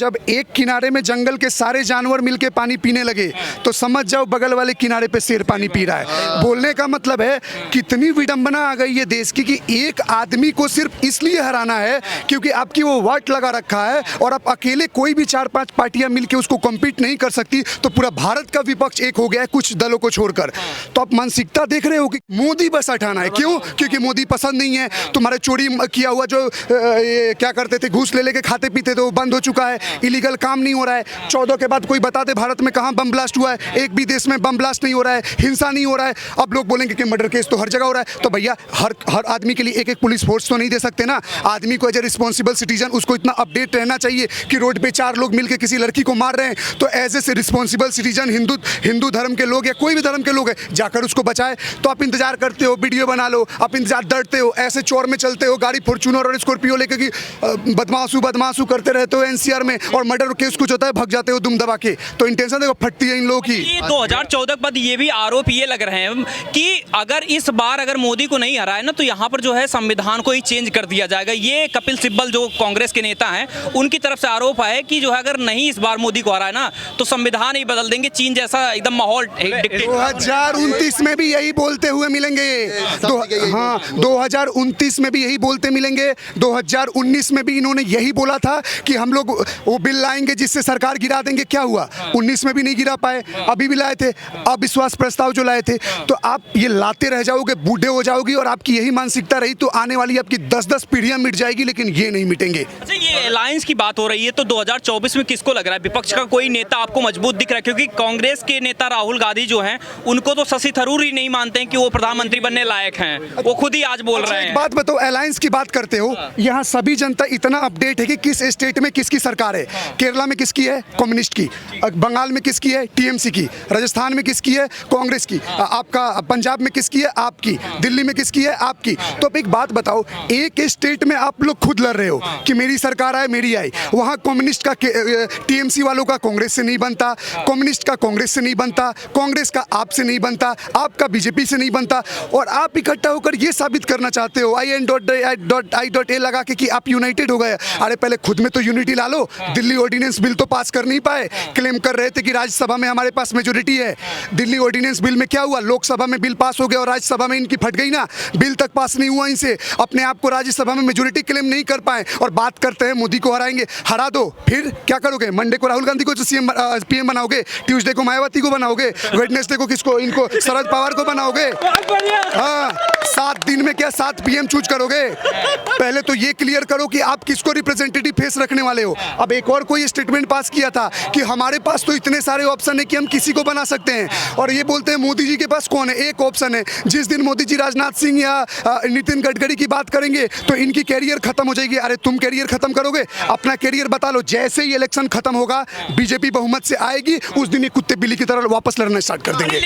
जब एक किनारे में जंगल के सारे जानवर मिलके पानी पीने लगे तो समझ जाओ बगल वाले किनारे पे शेर पानी पी रहा है। बोलने का मतलब है कितनी विडंबना आ गई है देश की कि एक आदमी को सिर्फ इसलिए हराना है क्योंकि आपकी वो वाट लगा रखा है और आप अकेले कोई भी 4-5 पार्टियां मिलके उसको कम्पीट नहीं कर सकती, तो पूरा भारत का विपक्ष एक हो गया है कुछ दलों को छोड़कर। तो आप मानसिकता देख रहे हो कि मोदी बस हटाना है। क्यों? क्योंकि मोदी पसंद नहीं है। तुम्हारे चोरी किया हुआ जो क्या करते थे, घूस ले लेके खाते पीते थे, वो बंद हो चुका है। इलीगल काम नहीं हो रहा है। 14 के बाद कोई बता दे भारत में कहां बम ब्लास्ट हुआ है? एक भी देश में बम ब्लास्ट नहीं हो रहा है, हिंसा नहीं हो रहा है। अब लोग बोलेंगे कि मर्डर केस तो हर जगह हो रहा है। तो भैया हर आदमी के लिए एक पुलिस फोर्स तो नहीं दे सकते ना। आदमी को एज ए रिस्पॉन्सिबल सिटीजन उसको इतना अपडेट रहना चाहिए कि रोड पे 4 लोग मिलकर किसी लड़की को मार रहे हैं तो as a responsible citizen Hindu धर्म के लोग या कोई भी धर्म के लोग है जाकर उसको बचाए। तो आप इंतजार करते हो, वीडियो बना लो, आप इंतजार डरते हो, ऐसे चौर में चलते हो गाड़ी फॉर्च्यूनर और स्कॉर्पियो लेकर कि बदमाशू करते रहते हो एनसीआर में, और मर्डर केस कुछ होता है भग जाते हो दुम दबा के। तो इंटेंशन देखो फटती है इन लोगों की। 2014 के बाद ये भी आरोप ये लग रहे हैं कि अगर बार मोदी को नहीं हराए ना तो यहाँ पर जो है संविधान को ही चेंज कर दिया जाएगा। ये कपिल सिब्बल जो कांग्रेस के नेता हैं उनकी तरफ से आरोप है कि जो है अगर नहीं इस बार मोदी को हराए ना तो संविधान ही बदल देंगे, चीन जैसा एकदम माहौल 2029 में भी यही बोलते हुए मिलेंगे। हाँ, 2029 में भी यही बोलते मिलेंगे। 2019 में भी इन्होंने यही बोला था कि हम लोग वो बिल लाएंगे जिससे सरकार गिरा देंगे। क्या हुआ? 19 में भी नहीं गिरा पाए, अभी भी लाए थे अविश्वास प्रस्ताव जो लाए थे। तो आप ये लाते रह जाओगे, बूढ़े हो जाओगी और आपकी यही मानसिकता रही तो आने वाली आपकी 10-10 पीढ़ियां मिट जाएगी, लेकिन ये नहीं मिटेंगे। अच्छा, ये अलायंस की बात हो रही है तो 2024 में किसको लग रहा है विपक्ष का कोई नेता आपको मजबूत दिख रहा है? क्योंकि कांग्रेस के नेता राहुल गांधी जो हैं उनको तो शशि थरूर ही नहीं मानते हैं कि वो प्रधानमंत्री बनने लायक हैं, वो खुद ही आज बोल रहे हैं। एक बात बताओ, अलायंस की बात करते हो, यहाँ सभी जनता इतना अपडेट है कि किस स्टेट में किसकी सरकार है। केरला में किसकी है? कम्युनिस्ट की। बंगाल में किसकी है? टीएमसी की। राजस्थान में किसकी है? कांग्रेस की। आपका पंजाब में किसकी है? आपकी। दिल्ली में किसकी है? आपकी। तो अब एक बात बताओ, एक स्टेट में आप लोग खुद लड़ रहे हो कि मेरी सरकार आए, मेरी आई। वहां कम्युनिस्ट का टीएमसी वालों का कांग्रेस से नहीं बनता, कम्युनिस्ट का कांग्रेस से नहीं बनता, कांग्रेस का आपसे नहीं बनता, आपका बीजेपी से नहीं बनता, और आप इकट्ठा होकर ये साबित करना चाहते हो IN.I.A लगा के कि आप यूनाइटेड हो गए। अरे पहले खुद में तो यूनिटी ला लो। दिल्ली ऑर्डिनेंस बिल तो पास कर नहीं पाए, क्लेम कर रहे थे कि राज्यसभा में हमारे पास मेजोरिटी है। दिल्ली ऑर्डिनेंस बिल में क्या हुआ? लोकसभा में बिल पास हो गया और राज्यसभा में इनकी फट गई ना, बिल तक पास नहीं हुआ इनसे। अपने आप को राज्यसभा में मेजोरिटी क्लेम नहीं कर पाए और बात करते हैं मोदी को हराएंगे। हरा दो, फिर क्या करोगे? मंडे को राहुल गांधी को PM बनाओगे, ट्यूसडे को मायावती को बनाओगे, वेडनेसडे को किसको, इनको शरद पवार को बनाओगे। हाँ, 7 दिन में क्या 7 PM चूज करोगे? पहले तो ये क्लियर करो कि आप किसको रिप्रेजेंटेटिव फेस रखने वाले हो। अब एक और कोई स्टेटमेंट पास किया था कि हमारे पास तो इतने सारे ऑप्शन है कि हम किसी को बना सकते हैं, और ये बोलते हैं मोदी जी के पास कौन है? एक ऑप्शन है। जिस दिन मोदी जी राजनाथ सिंह या नितिन गडकरी की बात करेंगे तो इनकी कैरियर खत्म हो जाएगी। अरे तुम कैरियर खत्म करोगे? अपना कैरियर बता लो। जैसे ही इलेक्शन खत्म होगा, बीजेपी बहुमत से आएगी, उस दिन ये कुत्ते बिल्ली की तरह वापस लड़ना स्टार्ट कर देंगे।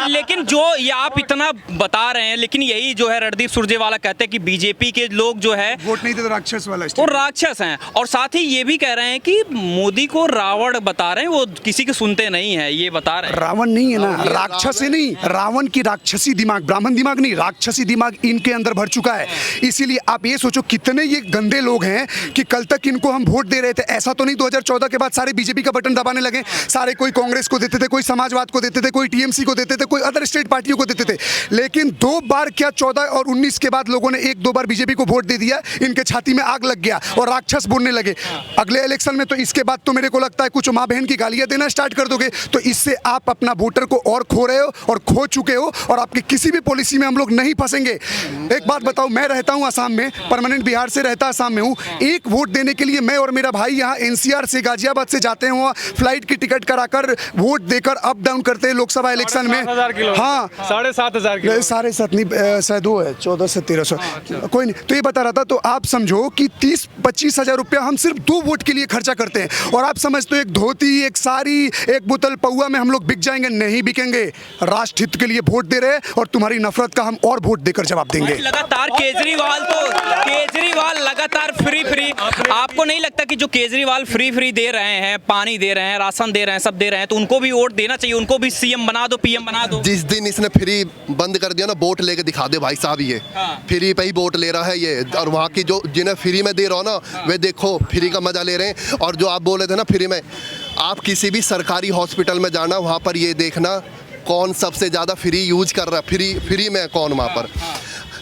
लेकिन जो ये आप इतना बता रहे हैं, लेकिन यही जो है रणदीप सुरजेवाला कहते हैं कि बीजेपी के लोग जो है वोट नहीं देते, राक्षस वाला वो राक्षस हैं, और साथ ही ये भी कह रहे हैं कि मोदी को रावण बता रहे हैं, वो किसी के सुनते नहीं है, ये बता रहे हैं। रावण नहीं है ना, राक्षस है नहीं। रावण की राक्षसी दिमाग, ब्राह्मण दिमाग नहीं, राक्षसी दिमाग इनके अंदर भर चुका है। इसीलिए आप ये सोचो कितने ये गंदे लोग हैं कि कल तक इनको हम वोट दे रहे थे। ऐसा तो नहीं 2014 के बाद सारे बीजेपी का बटन दबाने लगे। सारे कोई कांग्रेस को देते थे, कोई समाजवाद को देते थे, कोई टीएमसी को देते थे, कोई अदर स्टेट पार्टियों को देते थे। लेकिन 2 बार क्या 14 और 19 के बाद लोगों ने 1-2 बार बीजेपी को वोट दे दिया, इनके छाती में आग लग गया और राक्षस बोलने लगे। अगले इलेक्शन में तो इसके बाद तो मेरे को लगता है कुछ माँ बहन की गालियां देना स्टार्ट कर दोगे। तो इससे आप अपना वोटर को और खो रहे हो और खो चुके हो, और आपकी किसी भी पॉलिसी में हम लोग नहीं फंसेंगे। एक बात बताओ, मैं रहता हूं असम में, परमानेंट बिहार से रहता असम में हूं। एक वोट देने के लिए मैं और मेरा भाई यहाँ NCR से गाजियाबाद से जाते हैं, फ्लाइट की टिकट कराकर वोट देकर अप डाउन करते हैं लोकसभा इलेक्शन में। हाँ, 7,500 7.5 नहीं, शायद वो है 1400 से 1300, कोई नहीं। तो ये बता रहा था, तो आप समझो कि 30-25 हजार रुपया हम सिर्फ 2 वोट के लिए खर्चा करते हैं, और आप समझते हो एक धोती, एक साड़ी, एक बोतल पौवा में हम लोग बिक जाएंगे? नहीं बिकेंगे। राष्ट्र हित के लिए वोट दे रहे हैं और तुम्हारी नफरत का हम और वोट देकर जवाब देंगे। लगातार केजरीवाल लगातार फ्री, आपको नहीं लगता कि जो केजरीवाल फ्री दे रहे हैं, पानी दे रहे हैं, राशन दे रहे हैं, सब दे रहे हैं, तो उनको भी वोट देना चाहिए, उनको भी CM बना दो, PM बना दो? जिस दिन इसने फ्री बंद कर दिया ना, वोट लेके दिखा दे भाई साहब ये हाँ। फ्री पे ही वोट ले रहा है ये। और वहाँ की जो जिन्हें फ्री में दे रहा हो ना, वे देखो फ्री का मजा ले रहे हैं। और जो आप बोले थे ना फ्री में, आप किसी भी सरकारी हॉस्पिटल में जाना, वहाँ पर ये देखना कौन सबसे ज़्यादा फ्री यूज कर रहा है, फ्री में कौन वहाँ पर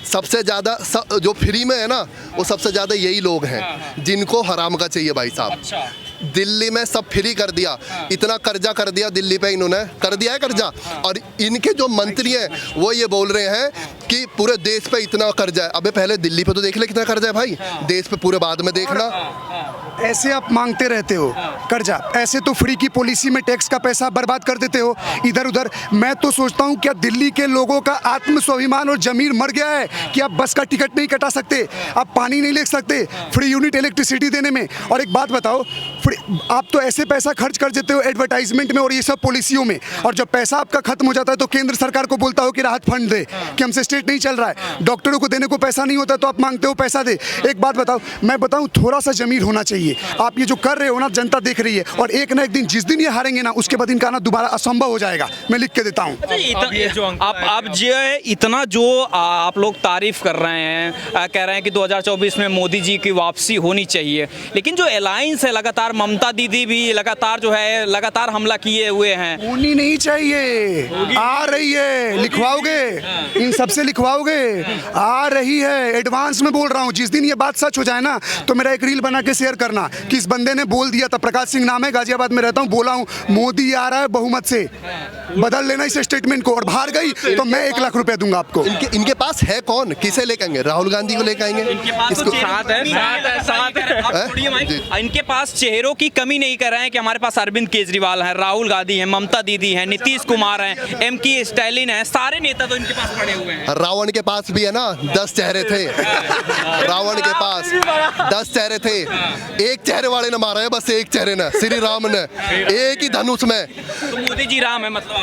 सबसे ज़्यादा जो फ्री में है ना, वो सबसे ज़्यादा यही लोग हैं जिनको हराम का चाहिए भाई साहब। अच्छा। दिल्ली में सब फ्री कर दिया, इतना कर्जा कर दिया दिल्ली पे, इन्होंने कर दिया है कर्जा। और इनके जो मंत्री हैं वो ये बोल रहे हैं कि पूरे देश पे इतना कर्जा है। अबे पहले दिल्ली पे तो देख ले कितना कर्जा है भाई, देश पे पूरे बाद में देखना। ऐसे आप मांगते रहते हो कर्जा, ऐसे तो फ्री की पॉलिसी में टैक्स का पैसा बर्बाद कर देते हो इधर उधर। मैं तो सोचता हूँ क्या दिल्ली के लोगों का आत्म स्वाभिमान और जमीर मर गया है कि आप बस का टिकट नहीं कटा सकते, आप पानी नहीं ले सकते फ्री यूनिट इलेक्ट्रिसिटी देने में। और एक बात बताओ, आप तो ऐसे पैसा खर्च कर देते हो एडवर्टाइजमेंट में और ये सब पॉलिसियों में, और जब पैसा आपका खत्म हो जाता है तो केंद्र सरकार को बोलता हो कि राहत फंड दे, कि हमसे स्टेट नहीं चल रहा है। डॉक्टरों को देने को पैसा नहीं होता तो आप मांगते हो पैसा दे। एक बात बताओ, मैं बताऊं, थोड़ा सा जमीर होना चाहिए। आप ये जो कर रहे हो ना, जनता देख रही है, और एक ना एक दिन जिस दिन ये हारेंगे ना, उसके बाद इनका ना दोबारा असंभव हो जाएगा। मैं लिख के देता हूँ। आप जो है इतना जो आप लोग तारीफ कर रहे हैं, कह रहे हैं कि 2024 में मोदी जी की वापसी होनी चाहिए, लेकिन जो अलायंस है लगातार, ममता दीदी भी लगातार जो है लगातार हमला किए हुए हैं। होनी नहीं चाहिए, आ रही है, लिखवाओगे इन सबसे लिखवाओगे, आ रही है। एडवांस में बोल रहा हूँ, जिस दिन ये बात सच हो जाए ना तो मेरा एक रील बना के शेयर करना कि इस बंदे ने बोल दिया था। प्रकाश सिंह नाम है, गाजियाबाद में रहता हूँ, बोला हूँ मोदी आ रहा है बहुमत से, बदल लेना इस स्टेटमेंट को, और बाहर गई तो मैं 1 लाख रुपए दूंगा आपको। इनके पास है कौन, किसे लेकर आएंगे? राहुल गांधी को लेकर आएंगे? इनके पास तो इनके पास चेहरों की कमी नहीं कर रहे हैं कि हमारे पास अरविंद केजरीवाल है, राहुल गांधी है, ममता दीदी है, नीतीश कुमार है, एमके स्टालिन है, सारे नेता तो इनके पास पड़े हुए हैं। रावण के पास भी है ना 10 चेहरे थे। रावण के पास 10 चेहरे थे, एक चेहरे वाले ने मारा है बस, एक चेहरे ने, श्री राम ने, एक ही धनुष में। तो मोदी जी राम है मतलब?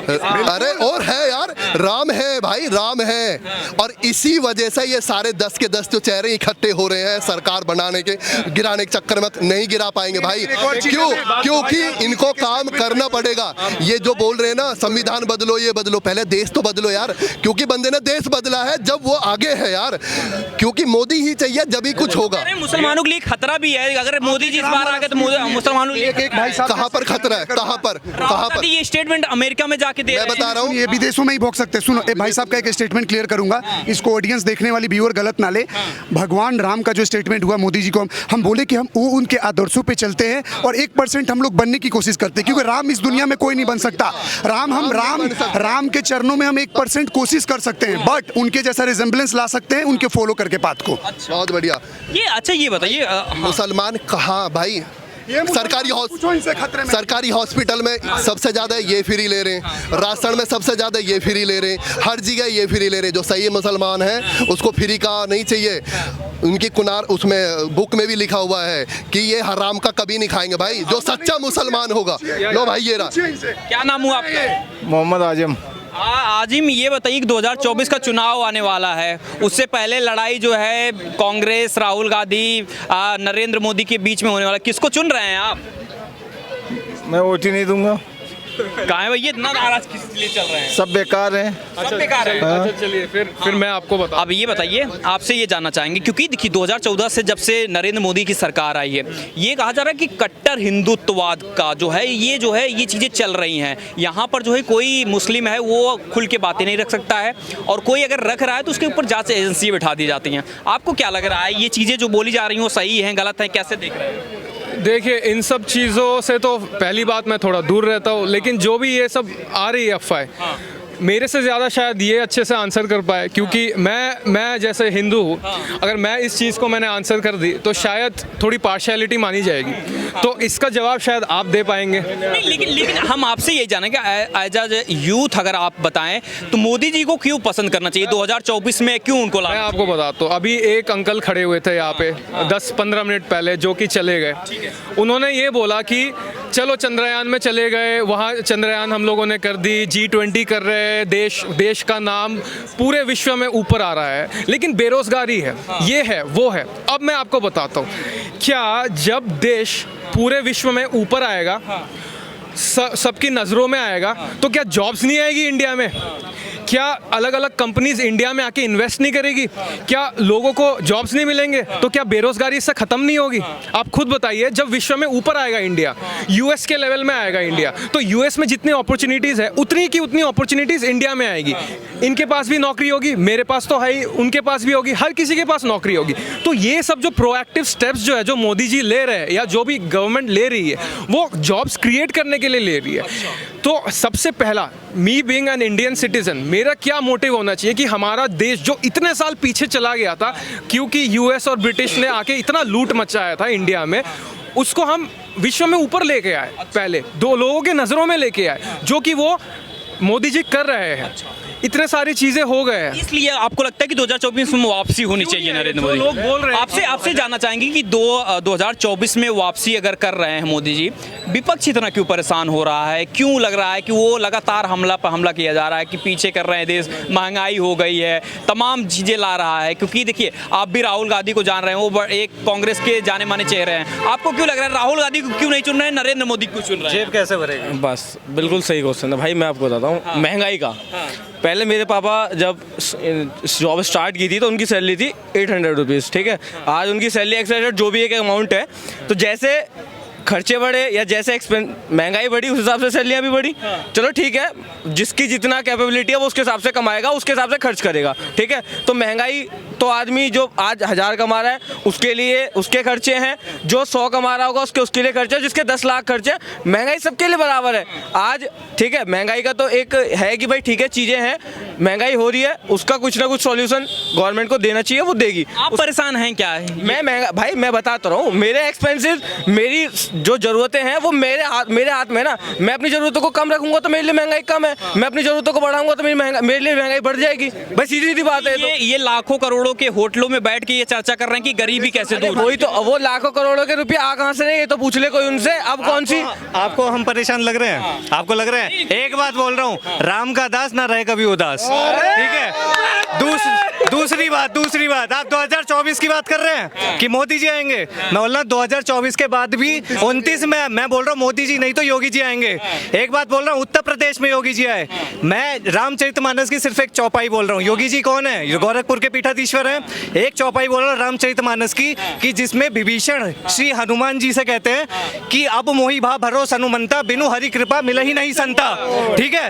अरे और है यार, राम है भाई, राम है। और इसी वजह से ये सारे 10 के 10 जो चेहरे इकट्ठे हो रहे हैं सरकार बनाने के, गिराने के चक्कर में नहीं गिरा पाएंगे भाई। क्यों? क्योंकि इनको काम करना पड़ेगा। ये जो बोल रहे हैं ना संविधान बदलो, ये बदलो, पहले देश तो बदलो यार, क्योंकि बंदे ने देश बदला है जब वो आगे है यार, क्योंकि मोदी ही चाहिए जब ही कुछ होगा। मुसलमानों के लिए खतरा भी है, अगर मोदी जी इस बार आ गए तो मुसलमानों के लिए भाई साहब, कहाँ पर खतरा है? कहाँ पर? ये स्टेटमेंट अमेरिका में जाके दे मैं बता रहा हूँ, ये विदेशों में ही भोग सकते हैं। सुनो, भाई साहब का एक स्टेटमेंट क्लियर करूंगा, इसको ऑडियंस देखने वाली व्यूअर गलत ना ले। भगवान राम का जो स्टेटमेंट हुआ मोदी जी को, हम बोले कि हम वो उनके आदर्शों पे चलते हैं और 1% हम लोग बनने की कोशिश करते हैं, क्योंकि राम इस दुनिया में कोई नहीं बन सकता। राम के चरणों में हम 1% कोशिश कर सकते हैं, बट उनके जैसा रिजेम्बलेंस ला सकते हैं उनके फॉलो करके पाथ को। बहुत बढ़िया। ये बताइए, मुसलमान कहाँ भाई? सरकारी हॉस्पिटल में सबसे ज्यादा ये फ्री ले रहे हैं, राशन में सबसे ज्यादा ये फ्री ले रहे हैं, हर जगह ये फ्री ले रहे हैं। जो सही मुसलमान है उसको फ्री का नहीं चाहिए। उनकी कुनार उसमें बुक में भी लिखा हुआ है कि ये हराम का कभी नहीं खाएंगे भाई, जो सच्चा मुसलमान होगा। लो भाई ये रहा। क्या नाम हुआ आपका? मोहम्मद आजम। आजिम, ये बताइए कि 2024 का चुनाव आने वाला है, उससे पहले लड़ाई जो है कांग्रेस, राहुल गांधी, नरेंद्र मोदी के बीच में होने वाला, किसको चुन रहे हैं आप? मैं वोट ही नहीं दूंगा। कहाँ है भैया, इतना नाराज किस लिए चल रहे हैं? सब बेकार हैं। सब बेकार है। अच्छा चलिए फिर मैं आपको बता। अब ये बताइए, आपसे ये जानना चाहेंगे, क्योंकि देखिए 2014 से जब से नरेंद्र मोदी की सरकार आई है, ये कहा जा रहा है कि कट्टर हिंदुत्ववाद का जो है ये चीज़ें चल रही हैं। यहाँ पर जो है कोई मुस्लिम है वो खुल के बातें नहीं रख सकता है, और कोई अगर रख रहा है तो उसके ऊपर जांच एजेंसी बिठा दी जाती हैं। आपको क्या लग रहा है, ये चीज़ें जो बोली जा रही हैं वो सही हैं, गलत हैं, कैसे देख रहे हैं? देखिए, इन सब चीज़ों से तो पहली बात मैं थोड़ा दूर रहता हूँ, लेकिन जो भी ये सब आ रही है अफवाहें, मेरे से ज़्यादा शायद ये अच्छे से आंसर कर पाए, क्योंकि मैं जैसे हिंदू हूँ, अगर मैं इस चीज़ को मैंने आंसर कर दी तो शायद थोड़ी पार्शियलिटी मानी जाएगी, तो इसका जवाब शायद आप दे पाएंगे। नहीं, लेकिन हम आपसे यही जानेंगे, एज अ यूथ अगर आप बताएं तो मोदी जी को क्यों पसंद करना चाहिए 2024 में, क्यों उनको मैं आपको बताता हूँ। अभी एक अंकल खड़े हुए थे यहाँ पे 10-15 मिनट पहले, जो कि चले गए। उन्होंने ये बोला कि चलो चंद्रयान में चले गए, वहाँ चंद्रयान हम लोगों ने कर दी, G20 कर रहे, देश का नाम पूरे विश्व में ऊपर आ रहा है, लेकिन बेरोजगारी है, ये है वो है। अब मैं आपको बताता हूँ, क्या जब देश पूरे विश्व में ऊपर आएगा, सबकी नज़रों में आएगा, तो क्या जॉब्स नहीं आएगी इंडिया में? क्या अलग अलग कंपनीज इंडिया में आके इन्वेस्ट नहीं करेगी? क्या लोगों को जॉब्स नहीं मिलेंगे? तो क्या बेरोजगारी इससे खत्म नहीं होगी? आप खुद बताइए, जब विश्व में ऊपर आएगा इंडिया, यूएस के लेवल में आएगा इंडिया, तो यूएस में जितनी अपॉर्चुनिटीज है उतनी की उतनी अपॉर्चुनिटीज इंडिया में आएगी। इनके पास भी नौकरी होगी, मेरे पास तो है ही, उनके पास भी होगी, हर किसी के पास नौकरी होगी। तो ये सब जो प्रोएक्टिव स्टेप्स जो है, जो मोदी जी ले रहे हैं या जो भी गवर्नमेंट ले रही है, वो जॉब्स क्रिएट करने के लिए ले रही है। तो सबसे पहला, me being an Indian citizen, मेरा क्या मोटिव होना चाहिए कि हमारा देश जो इतने साल पीछे चला गया था क्योंकि यूएस और ब्रिटिश ने आके इतना लूट मचाया था इंडिया में, उसको हम विश्व में ऊपर लेके आए, पहले दो लोगों के नज़रों में लेके आए, जो कि वो मोदी जी कर रहे हैं। इतने सारी चीजें हो गए हैं। इसलिए आपको लगता है कि 2024 में वापसी होनी चाहिए नरेंद्र मोदी? लोग बोल रहे हैं, आपसे जानना चाहेंगे कि 2024 में वापसी अगर कर रहे हैं मोदी जी, विपक्ष इतना क्यों परेशान हो रहा है? क्यों लग रहा है कि वो लगातार हमला पर हमला किया जा रहा है कि पीछे कर रहे हैं देश, महंगाई हो गई है, तमाम चीज़ें ला रहा है? क्योंकि देखिए, आप भी राहुल गांधी को जान रहे हैं, वो एक कांग्रेस के जाने माने चेहरे हैं। आपको क्यों लग रहा है राहुल गांधी को क्यों नहीं चुन रहे हैं, नरेंद्र मोदी को चुन रहे हैं? जेब कैसे भरेगा? बस बिल्कुल सही क्वेश्चन है भाई। मैं आपको बताता हूँ, महंगाई का। पहले मेरे पापा जब जॉब स्टार्ट की थी तो उनकी सैलरी थी 800 रुपीज़, ठीक है। आज उनकी सैलरी एक्सपेक्टेड जो भी एक अमाउंट है, तो जैसे खर्चे बढ़े या जैसे महंगाई बढ़ी उस हिसाब से सैलरियाँ भी बढ़ी। चलो ठीक है, जिसकी जितना कैपेबिलिटी है वो उसके हिसाब से कमाएगा, उसके हिसाब से खर्च करेगा, ठीक है। तो महंगाई तो आदमी जो आज 1000 कमा रहा है उसके लिए उसके खर्चे हैं, जो 100 कमा रहा होगा उसके लिए खर्चे, जिसके 10 लाख खर्चे, महंगाई सबके लिए बराबर है आज, ठीक है। महंगाई का तो एक है कि भाई ठीक है, चीज़ें हैं, महंगाई हो रही है, उसका कुछ ना कुछ सॉल्यूशन गवर्नमेंट को देना चाहिए, वो देगी। आप परेशान हैं क्या? भाई मैं बताता रहा हूँ, मेरे एक्सपेंसेस, मेरी जो ज़रूरतें हैं वो मेरे हाथ में ना। मैं अपनी ज़रूरतों को कम रखूंगा तो मेरे लिए महंगाई कम है, मैं अपनी ज़रूरतों को बढ़ाऊंगा तो मेरे लिए महंगाई बढ़ जाएगी। भाई सीधी सीधी बात है। ये लाखों करोड़ों के होटलों में बैठ के ये चर्चा कर रहे हैं कि गरीबी कैसे दूर? वही तो, वो लाखों करोड़ों के रुपये आ कहाँ से रहे, ये तो पूछ ले कोई उनसे। अब कौन सी आपको हम परेशान लग रहे हैं? आपको लग रहे हैं? एक बात बोल रहा हूँ, राम का दास ना रहे कभी उदास, ठीक है। दूसरी बात, आप 2024 की बात कर रहे हैं कि मोदी जी आएंगे। मैं बोल रहा हूँ 2024 के बाद भी 29 में मैं बोल रहा हूँ मोदी जी नहीं तो योगी जी आएंगे। एक बात बोल रहा हूँ, उत्तर प्रदेश में योगी जी आए। मैं रामचरितमानस की सिर्फ एक चौपाई बोल रहा हूँ। योगी जी कौन है? ये गोरखपुर के पीठाधीश्वर हैं। एक चौपाई बोल रहा हूँ रामचरितमानस की, कि जिसमें विभीषण श्री हनुमान जी से कहते हैं कि अब मोहि भा भरोस हनुमंता, बिनु हरि कृपा मिल ही नहीं संता, ठीक है।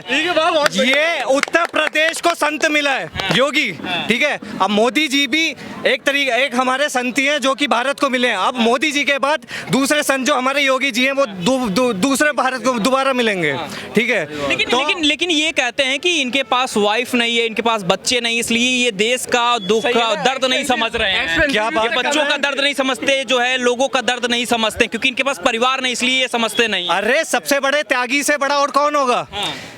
ये उत्तर प्रदेश को संत मिला है योगी, ठीक है। अब मोदी जी भी एक हमारे संत हैं जो कि भारत को मिले हैं। अब मोदी जी के बाद दूसरे संत जो हमारे योगी जी हैं वो दूसरे भारत को दोबारा मिलेंगे, ठीक है। लेकिन ये कहते हैं कि इनके पास वाइफ नहीं है, इनके पास बच्चे नहीं, इसलिए ये देश का दुख का दर्द नहीं समझ रहे हैं। क्या बात? ये बच्चों का दर्द नहीं समझते, जो है लोगों का दर्द नहीं समझते, क्योंकि इनके पास परिवार नहीं, इसलिए ये समझते नहीं। अरे सबसे बड़े त्यागी से बड़ा और कौन होगा?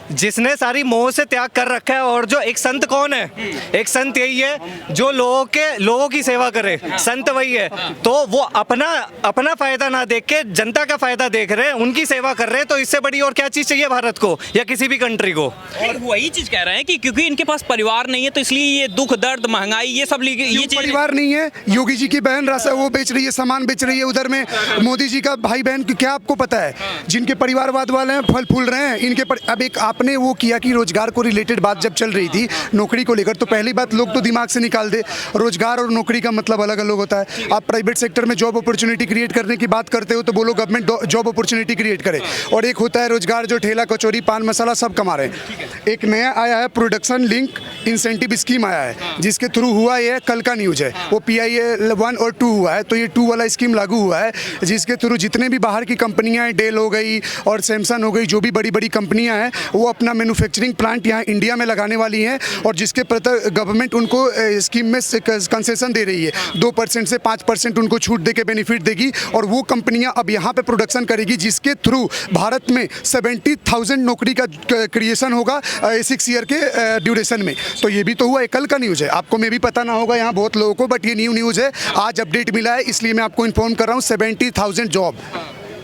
जिसने सारी मोह से त्याग कर रखा है। और जो एक संत कौन है? एक संत यही है जो लोगों की सेवा करे, संत वही है। तो वो अपना फायदा ना देख के जनता का फायदा देख रहे हैं, उनकी सेवा कर रहे हैं। तो इससे बड़ी और क्या चीज चाहिए भारत को या किसी भी कंट्री को? और वही चीज कह रहे हैं कि क्योंकि इनके पास परिवार नहीं है तो इसलिए ये दुख दर्द महंगाई ये सब ये परिवार नहीं है। योगी जी की बहन रास्ता वो बेच रही है, सामान बेच रही है, उधर में मोदी जी का भाई बहन, क्या आपको पता है? जिनके परिवारवाद वाले हैं फल फूल रहे हैं इनके अब एक आपने वो किया कि रोजगार को रिलेटेड बात जब चल रही थी नौकरी को लेकर, तो पहली बात लोग तो दिमाग से निकाल दे, रोजगार और नौकरी का मतलब अलग अलग होता है। आप प्राइवेट सेक्टर में जॉब अपॉर्चुनिटी क्रिएट करने की बात करते हो तो बोलो गवर्नमेंट जॉब अपॉर्चुनिटी क्रिएट करे, और एक होता है रोजगार जो ठेला कचौरी पान मसाला सब कमा रहे हैं। एक नया आया है प्रोडक्शन लिंक इंसेंटिव स्कीम आया है, जिसके थ्रू हुआ ये कल का न्यूज है, वो PIA 1 और 2 हुआ है, तो ये 2 वाला स्कीम लागू हुआ है, जिसके थ्रू जितने भी बाहर की कंपनियां हैं, डेल हो गई और सैमसंग हो गई, जो भी बड़ी बड़ी कंपनियां हैं वो अपना मैन्युफैक्चरिंग प्लांट यहाँ इंडिया में लगाने वाली हैं, और जिसके प्रति गवर्नमेंट उनको स्कीम में कंसेशन दे रही है, 2% से 5% उनको छूट दे के बेनिफिट देगी, और वो कंपनियां अब यहाँ पे प्रोडक्शन करेगी, जिसके थ्रू भारत में 70,000 नौकरी का क्रिएशन होगा 6 ईयर के ड्यूरेशन में। तो ये भी तो हुआ, कल का न्यूज़ है, आपको में भी पता ना होगा यहाँ बहुत लोगों को, बट ये न्यूज़ है, आज अपडेट मिला है, इसलिए मैं आपको इन्फॉर्म कर रहा हूँ। 70,000 job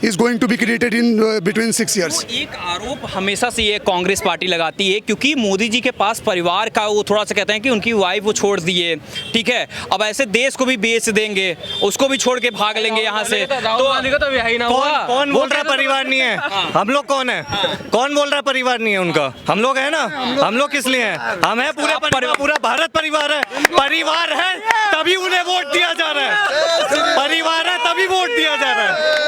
is going to be created in between 6 years. तो एक आरोप हमेशा से ये कांग्रेस पार्टी लगाती है क्योंकि मोदी जी के पास परिवार का वो थोड़ा सा कहते हैं कि उनकी वाइफ वो छोड़ दिए, ठीक है, अब ऐसे देश को भी बेच देंगे, उसको भी छोड़ के भाग लेंगे यहाँ से। तो यही ना हुआ। कौन बोल रहा है परिवार नहीं है? हम लोग कौन है? कौन बोल रहा है परिवार नहीं है उनका? हम लोग है ना। हम लोग किस लिए हैं? हम है पूरे परिवार, पूरा भारत परिवार है। परिवार है तभी उन्हें वोट दिया जा रहा है। परिवार है तभी वोट दिया जा रहा है।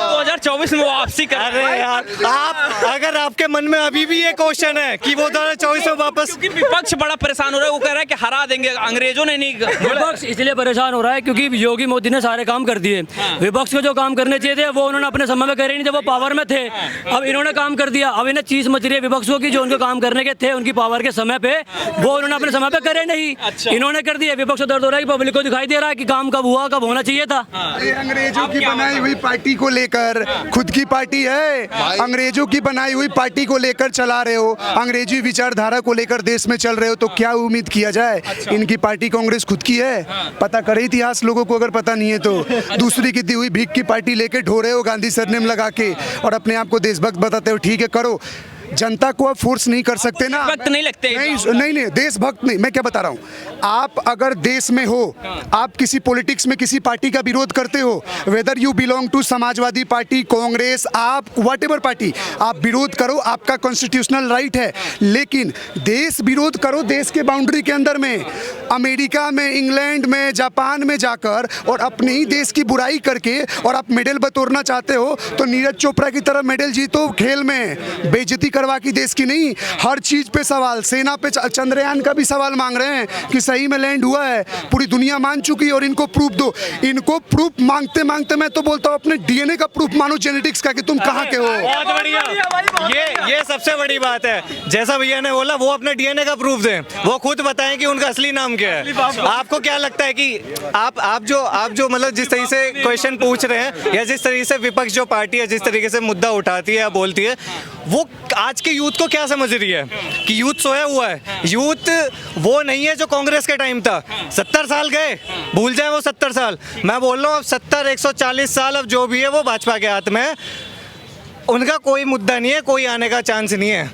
2024 में वापसी कर अरे यार, आप अगर आपके मन में अभी भी ये क्वेश्चन है कि वो 2024 में वापस, क्योंकि विपक्ष बड़ा परेशान हो रहा है, वो कह रहा है कि हरा देंगे, अंग्रेजों ने नहीं। विपक्ष इसलिए परेशान हो रहा है क्योंकि योगी मोदी ने सारे काम कर दिए। विपक्ष को जो काम करने चाहिए थे वो उन्होंने अपने समय में करे नहीं जब वो पावर में थे। अब इन्होंने काम कर दिया, अब इन्हें चीज मच रही है विपक्ष को कि जो उनको काम करने के थे उनकी पावर के समय पे वो उन्होंने अपने समय पे करे नहीं। इन्होंने कर दिया। विपक्ष को दर्द हो रहा है कि पब्लिक को दिखाई दे रहा है कि काम कब हुआ, कब होना चाहिए था। ये अंग्रेजों की बनाई हुई पार्टी को लेकर, खुद की पार्टी है, अंग्रेजों की बनाई हुई पार्टी को लेकर चला रहे हो, अंग्रेजी विचारधारा को लेकर देश में चल रहे हो, तो क्या उम्मीद किया जाए? इनकी पार्टी कांग्रेस खुद की है, पता करे इतिहास लोगों को अगर पता नहीं है तो। दूसरी की दी हुई भीख की पार्टी लेके ढो रहे हो गांधी सरनेम लगा के और अपने आप को देशभक्त बताते हो। ठीक है, करो, जनता को आप फोर्स नहीं कर सकते ना। देशभक्त नहीं लगते। नहीं, देशभक्त नहीं। मैं क्या बता रहा हूँ, आप अगर देश में हो, आप किसी पॉलिटिक्स में किसी पार्टी का विरोध करते हो, whether you belong to Samajwadi party, Congress, AAP what ever party, आप विरोध करो, आपका कॉन्स्टिट्यूशनल राइट है, लेकिन देश विरोध करो देश के बाउंड्री के अंदर में। अमेरिका में, इंग्लैंड में, जापान में जाकर और अपने ही देश की बुराई करके और आप मेडल बटोरना चाहते हो तो नीरज चोपड़ा की तरह मेडल जीतो खेल में, बेइज्जती करवा की देश की नहीं। हर चीज पे सवाल, सेना पे चंद्रयान का भी सवाल मांग रहे हैं कि सही में लैंड हुआ है, पूरी दुनिया मान चुकी है और इनको प्रूफ दो। इनको प्रूफ मांगते मांगते मैं तो बोलता हूँ अपने डीएनए का प्रूफ मानो, जेनेटिक्स का, कि तुम कहाँ के हो। बहुत बढ़िया, ये सबसे बड़ी बात है। जैसा भैया ने बोला, वो अपने डीएनए का प्रूफ दें, वो खुद बताएं कि उनका असली नाम क्या है। आपको क्या लगता है कि आप जो मतलब जिस तरीके से क्वेश्चन पूछ रहे हैं या जिस तरीके से विपक्ष जो पार्टी है जिस तरीके से मुद्दा उठाती है या बोलती है, वो आज के यूथ को क्या समझ रही है कि यूथ सोया हुआ है? यूथ वो नहीं है जो कांग्रेस के टाइम था। 70 साल गए, भूल जाए वो 70 साल। मैं बोल रहा हूँ अब 70, 140 साल अब जो भी है वो भाजपा के हाथ में है। उनका कोई मुद्दा नहीं है, कोई आने का चांस नहीं है।